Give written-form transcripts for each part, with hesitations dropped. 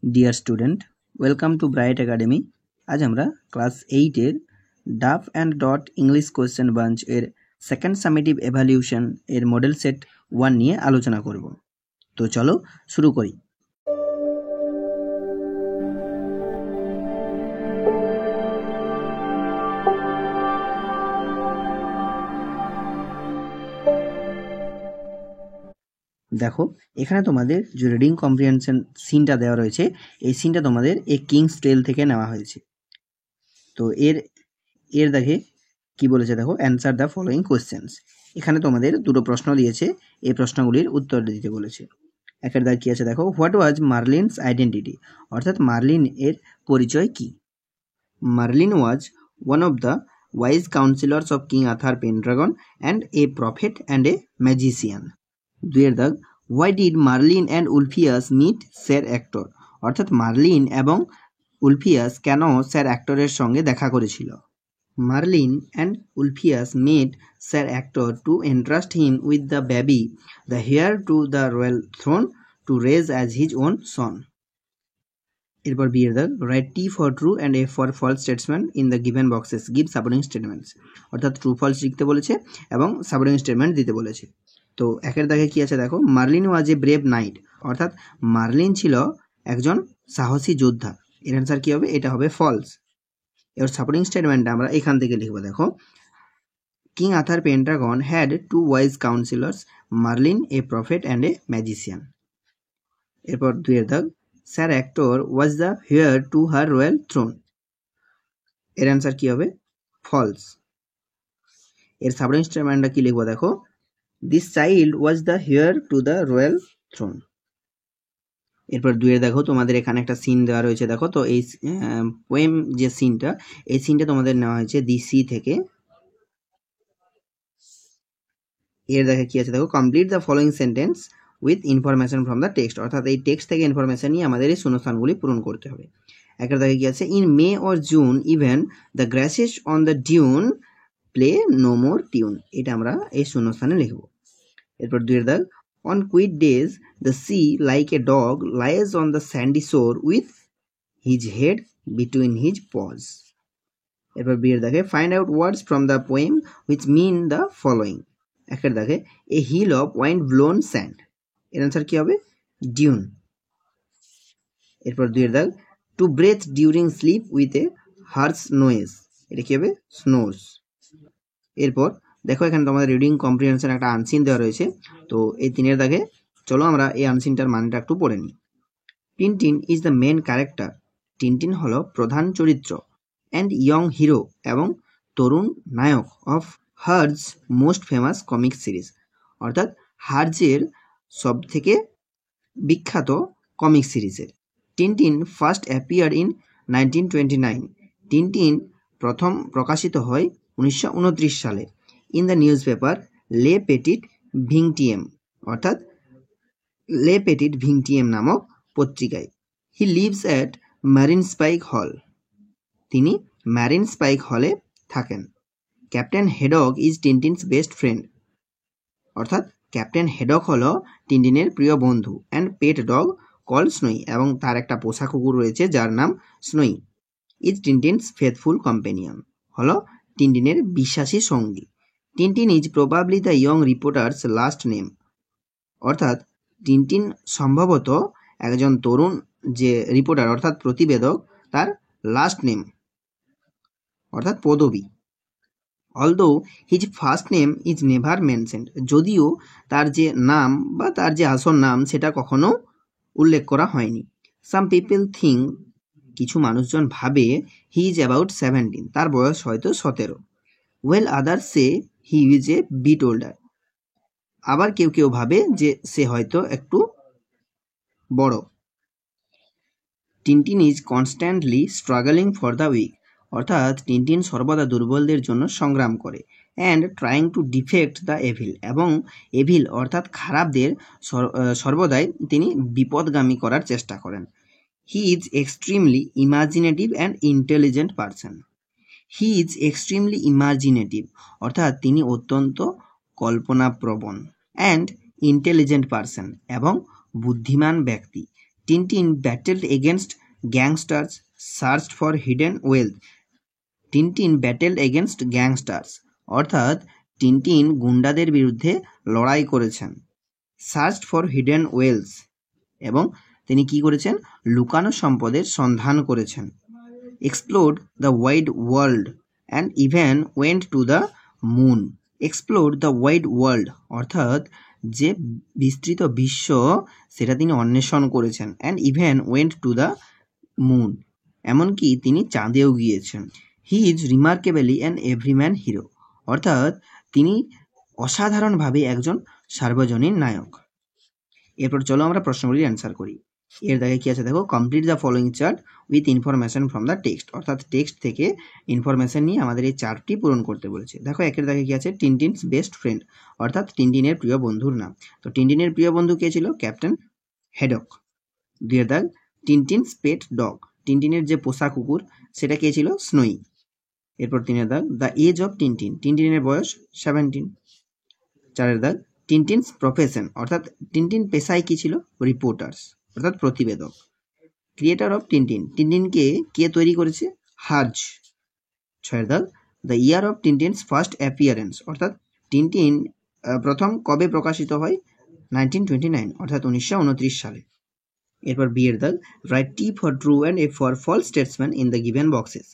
Deer student, welcome to Bright Academy. আজ আমরা class 8-এর duff and dot English question bunch এর second summative evaluation এর model set 1 নিয়ে আলোচনা করব। তো চলো শুরু করি। দেখো, এখানে তোমাদের যে রিডিং কম্প্রিহেনশন সিনটা দেওয়া রয়েছে, এই সিনটা তোমাদের এ কিংস টেল থেকে নেওয়া হয়েছে। তো এর দেখে কি বলেছে দেখো, অ্যান্সার দ্য ফলোয়িং কোয়েশ্চেন্স। এখানে তোমাদের দুটো প্রশ্ন দিয়েছে, এই প্রশ্নগুলির উত্তর দিতে বলেছে। একের দাগ কি আছে দেখো, হোয়াট ওয়াজ মার্লিনস আইডেন্টিটি, অর্থাৎ মার্লিন এর পরিচয় কি। Merlin was one of the wise councillors of King Arthur Pendragon and a prophet and a magician. দুইয়ের দাগ, why did Merlin and Ulfius meet Sir Ector, অর্থাৎ মার্লিন এবং Ulfius কেন sir অ্যাক্টরের সঙ্গে দেখা করেছিল। Merlin and Ulfias made Sir Ector to entrust him with the baby, the heir to the royal throne, to raise as his own son. এরপর বিয়ের দাগ, write T for true and A for false statements in the given boxes, give supporting statements, অর্থাৎ true false লিখতে বলেছে এবং supporting statement দিতে বলেছে। তো একের দাগে কি আছে দেখো, Merlin was a brave knight, অর্থাৎ মার্লিন ছিল একজন সাহসী যোদ্ধা। এর অ্যান্সার কি হবে, এটা হবে ফলস। এর সাপোর্টিং স্টেটমেন্টটা আমরা এখান থেকে লিখব। দেখো, King Arthur pentagon had two wise counsellors, Merlin a prophet and a magician. এরপর দুইয়ের দাগ, sir Ector was the heir to her royal throne. এর অ্যান্সার কি হবে, ফলস। এর সাপোর্টিং স্টেটমেন্টটা কি লিখবো দেখো, this child was the heir to the royal throne. এরপর দুইয়ের দেখো, তোমাদের এখানে একটা সিন দেওয়া রয়েছে। দেখো তো এই পোয়েম যে সিনটা, এই সিনটা তোমাদের নেওয়া হয়েছে দি সি থেকে। এর দেখে কি আছে দেখো, complete the following sentence with information from the text, অর্থাৎ এই টেক্সট থেকে ইনফরমেশন নিয়ে আমাদের এই শূন্যস্থানগুলি পূরণ করতে হবে। একের দেখে কি আছে, in May or June even the grasses on the dune play no more tune, এটা আমরা এই শূন্যস্থানে লিখব। এরপর দুইয়ের দাগ, on quiet days the sea like a dog lies on the sandy shore with his head between his paws. এরপর বিয়ের দেখে, find out words from the poem which mean the following. একের দেখে, a hill of wind blown sand, এর answer কি হবে, Dune. এরপর দুইয়ের দাগ, to breathe during sleep with a harsh noise, এটা কি হবে, স্নোজ। এরপর দেখো, এখানে তোমাদের রিডিং কম্প্রিহেনশন একটা আনসিন দেওয়া রয়েছে। তো এই তিনের দাগে চলো আমরা এই আনসিনটার মানেটা একটু পড়ে নিই। Tintin is the main character, Tintin হলো প্রধান চরিত্র, অ্যান্ড ইয়ং হিরো এবং তরুণ নায়ক, of Hergé most famous comic series, অর্থাৎ হার্জের সব থেকে বিখ্যাত কমিক সিরিজের। Tintin first appear in 1929, Tintin প্রথম প্রকাশিত হয় 1929 সালে, in the newspaper Le Petit Vingtième, অর্থাৎ লে পেটিট ভিংটিয়েম নামক পত্রিকায়। He lives at Marlinspike Hall, তিনি ম্যারিন স্পাইক হলে থাকেন। Captain Haddock is টিনটিনস best friend, অর্থাৎ ক্যাপ্টেন হেডক হলো টিনটিনের প্রিয় বন্ধু। অ্যান্ড পেট ডগ কল স্নোই, এবং তার একটা পোষা কুকুর রয়েছে যার নাম স্নোই। ইজ টিনটিনস ফেথফুল কম্পেনিয়ন, হলো টিনটিনের বিশ্বাসী সঙ্গী। Tintin is probably the young reporters last name, অর্থাৎ টিনটিন সম্ভবত একজন তরুণ যে রিপোর্টার অর্থাৎ প্রতিবেদক, তার লাস্ট নেম অর্থাৎ পদবী। Although his first name is never mentioned, যদিও তার যে নাম বা তার যে আসল নাম সেটা কখনো উল্লেখ করা হয়নি। সাম পিপল থিঙ্ক, কিছু মানুষজন ভাবে, হি ইজ অ্যাবাউট 17, তার বয়স হয়তো 17। Well others say he is a bit older, আবার কেউ কেউ ভাবে যে সে হয়তো একটু বড়। Tintin is constantly struggling for the weak, অর্থাৎ টিনটিন সর্বদা দুর্বলদের জন্য সংগ্রাম করে। And trying to defect the evil, এবং এভিল অর্থাৎ খারাপদের সর্বদাই তিনি বিপদগামী করার চেষ্টা করেন। He is extremely imaginative and intelligent person, he is extremely imaginative, অর্থাৎ তিনি অত্যন্ত কল্পনাপ্রবণ। অ্যান্ড ইন্টেলিজেন্ট পারসন, এবং বুদ্ধিমান ব্যক্তি। Tintin battled against gangsters, searched for hidden wealth. Tintin battled against gangsters অর্থাৎ টিনটিন গুন্ডাদের বিরুদ্ধে লড়াই করেছেন। সার্চড ফর হিডেন ওয়েলথ এবং তিনি কি করেছেন, লুকানো সম্পদের সন্ধান করেছেন। Explored the wide world and even went to the moon. Explore the wide world অর্থাৎ যে বিস্তৃত বিশ্ব সেটা তিনি অন্বেষণ করেছেন। And even went to the moon এমনকি তিনি চাঁদেও গিয়েছেন। He is remarkably an everyman hero অর্থাৎ তিনি অসাধারণভাবে একজন সার্বজনীন নায়ক। এরপর চলো আমরা প্রশ্নগুলির অ্যান্সার করি। এর দাগে কি আছে দেখো, complete the following chart with information from the text অর্থাৎ টেক্সট থেকে ইনফরমেশন নিয়ে আমাদের এই চার্টটি পূরণ করতে বলেছে। দেখো একের দাগে কি আছে, টিনটিনস বেস্ট ফ্রেন্ড অর্থাৎ টিনটিনের প্রিয় বন্ধুর নাম। তো টিনটিনের প্রিয় বন্ধু কে ছিল, ক্যাপ্টেন হ্যাডক। দুইয়ের দাগ, টিনটিনস পেট ডগ টিনটিনের যে পোষা কুকুর সেটা কে ছিল, স্নোই। এরপর তিনের দাগ, দ্য এজ অফ টিনটিন টিনটিনের বয়স 17। চারের দাগ, টিনটিনস প্রফেশন অর্থাৎ টিনটিন পেশায় কি ছিল, রিপোর্টার্স অর্থাৎ প্রতিবেদক। ক্রিয়েটার অফ টিনটিন টিনটিনকে কে তৈরি করেছে, হার্জ। ছয়ের দাগ, the year of টিনটিনস first appearance অর্থাৎ টিনটিন প্রথম কবে প্রকাশিত হয়, 1929 অর্থাৎ 1929 সালে। এরপর বিয়ের দাগ, write T for true and A for false statesman in the given boxes.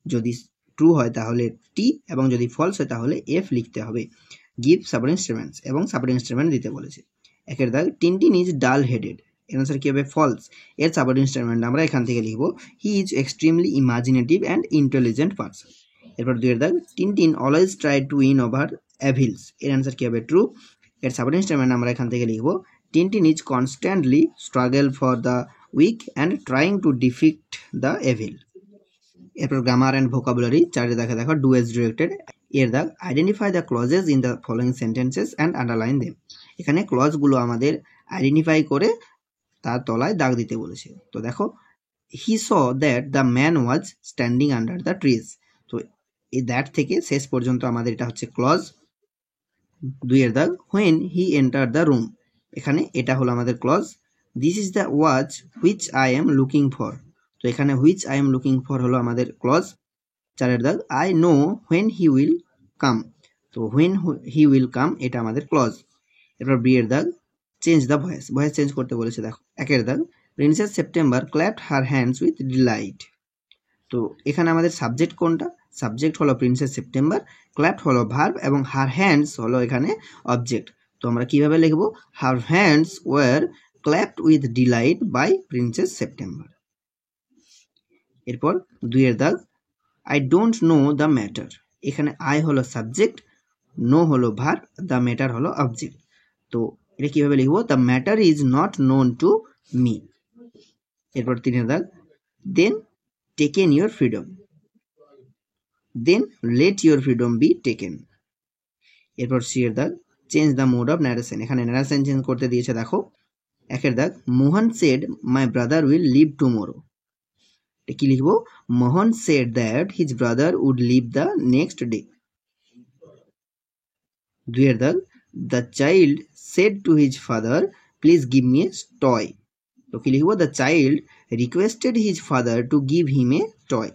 যদি ট্রু হয় তাহলে টি এবং যদি ফলস হয় তাহলে এফ লিখতে হবে। গিভ সাবঅর্ডিনেট স্টেটমেন্টস এবং সাবঅর্ডিনেট স্টেটমেন্ট দিতে বলেছে। একের দাগ, টিনটিন ইজ ডাল হেডেড এর আনসার কি হবে, ফলস। এর সাবঅর্ডিনেট স্টেটমেন্ট আমরা এখান থেকে লিখব, he is extremely imaginative and intelligent person. এরপর দুইয়ের দাগ, Tintin always try to win over evils এর আনসার কি হবে, ট্রু। এর সাবঅর্ডিনেট স্টেটমেন্ট আমরা এখান থেকে লিখব, Tintin is constantly struggle for the weak and trying to defeat the evil. এরপর গ্রামার অ্যান্ড ভোকাবুলারি, চারে দেখা দেখো ডু এজ ডিরেক্টেড। এর দাগ, identify the clauses in the following sentences and underline them. এখানে ক্লজগুলো আমাদের আইডেন্টিফাই করে তার তলায় দাগ দিতে বলেছে। তো দেখো, he saw that the man was standing under the trees. তো এই দ্যাট থেকে শেষ পর্যন্ত আমাদের এটা হচ্ছে ক্লজ। দুইয়ের দাগ, when he enter the room এখানে এটা হলো আমাদের clause. This is the watch which I am looking for. তো এখানে which I am looking for হলো আমাদের ক্লজ। চারের দাগ, I know when he will come. তো হোয়েন হি উইল কাম এটা আমাদের ক্লজ। এরপর বিয়ের দাগ, change the voice, voice change করতে বলেছে। দেখো একের দাগ, princess September clapped her hands with delight. তো এখানে আমাদের সাবজেক্ট কোনটা, সাবজেক্ট হলো প্রিন্সেস সেপ্টেম্বর, ক্ল্যাপড হলো ভার্ব এবং হার হ্যান্ডস হলো এখানে অবজেক্ট। তো আমরা কিভাবে লিখবো, her hands were clapped with delight by Princess September. এরপর দুইয়ের দাগ, I don't know the matter এখানে আই হলো সাবজেক্ট, নো হলো ভার্ব, দ্য ম্যাটার হলো অবজেক্ট। তো এটা কিভাবে লিখবো, the matter is not known to me. এরপর তিনের দাগ, then taken your freedom, then let your freedom be taken. এরপর সি এর দাগ, change the mode of narration এখানে ন্যারেশন চেঞ্জ করতে দিয়েছে। দেখো একের দাগ, Mohan said my brother will leave tomorrow. কি লিখবো, Mohan said that his brother would leave the next day. দুইয়ের দাগ, the child said to his father please give me a toy. তো কি লিখবো, the child requested his father to give him a toy.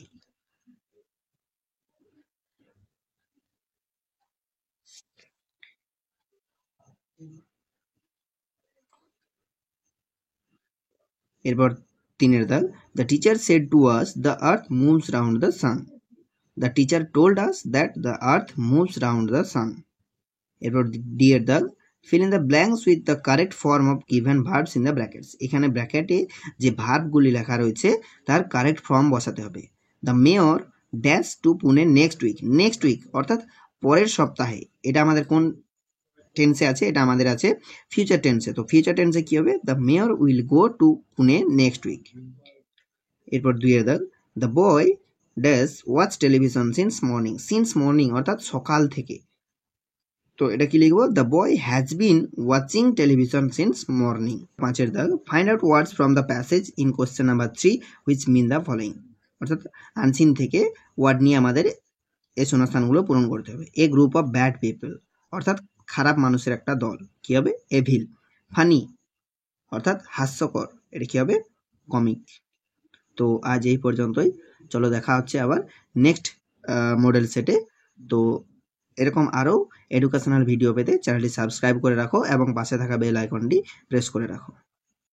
এরপর তিনের দাগ, the teacher said to us the earth moves round the sun. The teacher told us that the earth moves round the সান। এরপর D এর দাগ, fill in the blanks with the correct form of given verbs in the brackets এখানে ব্র্যাকেটে যে ভার্বগুলি লেখা রয়েছে তার correct form বসাতে হবে। The mayor dash to Pune next week, next week অর্থাৎ পরের সপ্তাহে, এটা আমাদের কোন টেন্সে আছে, এটা আমাদের আছে ফিউচার টেন্সে। তো ফিউচার টেন্সে কি হবে, the mayor will go to Pune next week. এরপর দুইয়ের দাগ, the boy dash watch television since morning অর্থাৎ সকাল থেকে। তো এটা কি লিখবো, the boy has been watching television since morning. পাঁচের দাগ, find out words from the passage in question number 3 which mean the following অর্থাৎ আনসিন থেকে ওয়ার্ড নিয়ে আমাদের এই শূন্যস্থানগুলো পূরণ করতে হবে। A group of bad people অর্থাৎ খারাপ মানুষের একটা দল, কি হবে, এভিল। ফানি অর্থাৎ হাস্যকর, এটা কি হবে কমিক। তো আজ এই পর্যন্তই, চলো দেখা হচ্ছে আবার নেক্সট মডেল সেটে। তো এরকম আরও এডুকেশনাল ভিডিও পেতে চ্যানেলটি সাবস্ক্রাইব করে রাখো এবং পাশে থাকা বেল আইকনটি প্রেস করে রাখো।